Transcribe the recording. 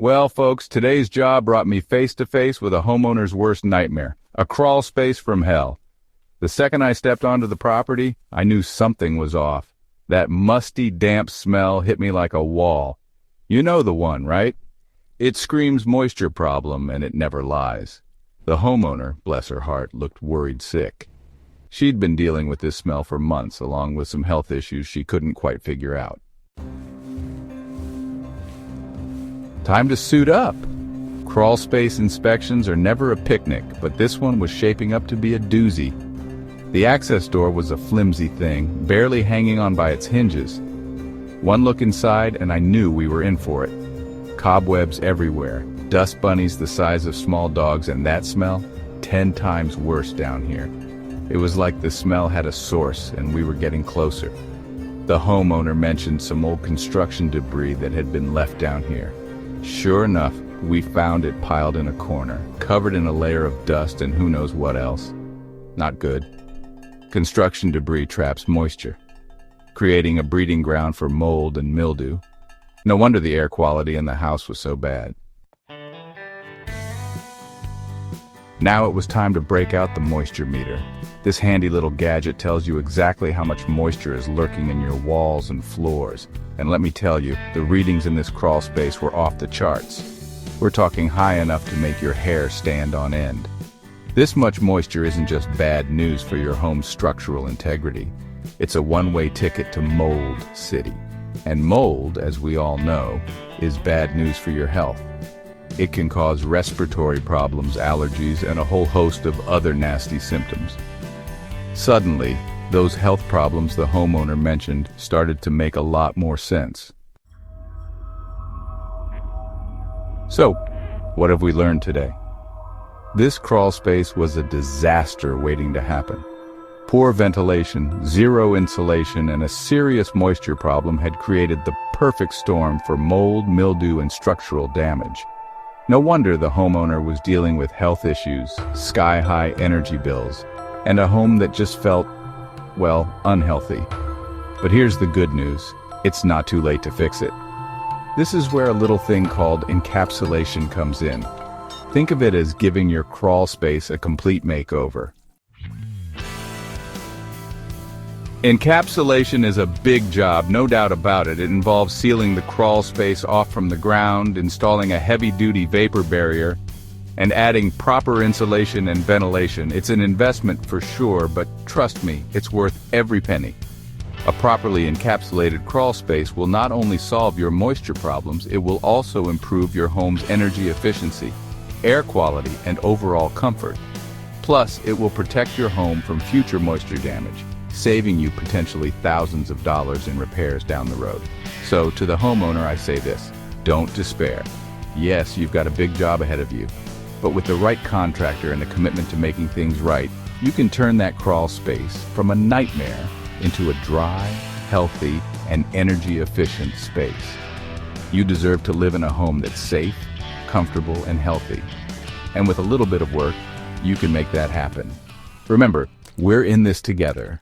Well, folks, today's job brought me face to face with a homeowner's worst nightmare, a crawl space from hell. The second I stepped onto the property, I knew something was off. That musty, damp smell hit me like a wall. You know the one, right? It screams moisture problem, and it never lies. The homeowner, bless her heart, looked worried sick. She'd been dealing with this smell for months, along with some health issues she couldn't quite figure out. Time to suit up. Crawl space inspections are never a picnic, but this one was shaping up to be a doozy. The access door was a flimsy thing, barely hanging on by its hinges. One look inside and I knew we were in for it. Cobwebs everywhere, dust bunnies the size of small dogs, and that smell, 10 times worse down here. It was like the smell had a source and we were getting closer. The homeowner mentioned some old construction debris that had been left down here. Sure enough, we found it piled in a corner, covered in a layer of dust and who knows what else. Not good. Construction debris traps moisture, creating a breeding ground for mold and mildew. No wonder the air quality in the house was so bad. Now it was time to break out the moisture meter. This handy little gadget tells you exactly how much moisture is lurking in your walls and floors. And let me tell you, the readings in this crawl space were off the charts. We're talking high enough to make your hair stand on end. This much moisture isn't just bad news for your home's structural integrity. It's a one-way ticket to Mold City. And mold, as we all know, is bad news for your health. It can cause respiratory problems, allergies, and a whole host of other nasty symptoms. Suddenly, those health problems the homeowner mentioned started to make a lot more sense. So, what have we learned today? This crawl space was a disaster waiting to happen. Poor ventilation, zero insulation, and a serious moisture problem had created the perfect storm for mold, mildew, and structural damage. No wonder the homeowner was dealing with health issues, sky-high energy bills, and a home that just felt, well, unhealthy. But here's the good news. It's not too late to fix it. This is where a little thing called encapsulation comes in. Think of it as giving your crawl space a complete makeover. Encapsulation is a big job, no doubt about it. It involves sealing the crawl space off from the ground, installing a heavy-duty vapor barrier, and adding proper insulation and ventilation. It's an investment for sure, but trust me, it's worth every penny. A properly encapsulated crawl space will not only solve your moisture problems, it will also improve your home's energy efficiency, air quality, and overall comfort. Plus, it will protect your home from future moisture damage, saving you potentially thousands of dollars in repairs down the road. So, to the homeowner I say this, don't despair. Yes, you've got a big job ahead of you, but with the right contractor and a commitment to making things right, you can turn that crawl space from a nightmare into a dry, healthy, and energy-efficient space. You deserve to live in a home that's safe, comfortable, and healthy. And with a little bit of work, you can make that happen. Remember, we're in this together.